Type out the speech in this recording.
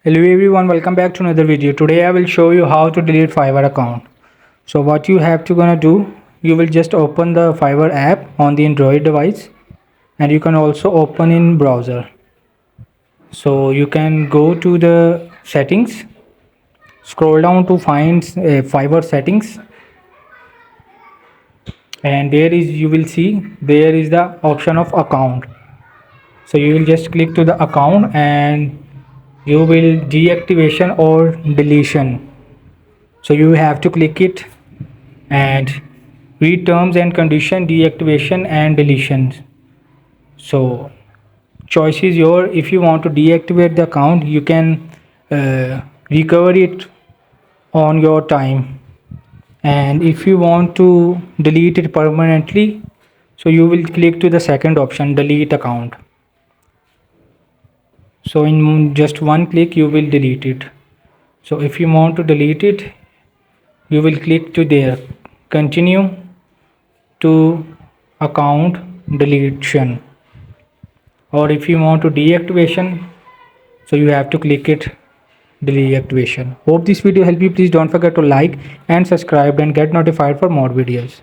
Hello everyone, welcome back to another video. Today I will show you how to delete Fiverr account. So what you have to gonna do, you will just open the Fiverr app on the Android device, and you can also open in browser. So you can go to the settings, scroll down to find Fiverr settings, and there is you will see there is the option of account. So you will just click to the account and you will deactivation or deletion. So you have to click it and read terms and condition deactivation and deletion. So choice is your. If you want to deactivate the account, you can recover it on your time, and if you want to delete it permanently, so you will click to the second option, delete account. So in just one click you will delete it. So if you want to delete it, you will click to there, continue to account deletion, or if you want to deactivation, so you have to click it deactivation. Hope this video helped you. Please don't forget to like and subscribe and get notified for more videos.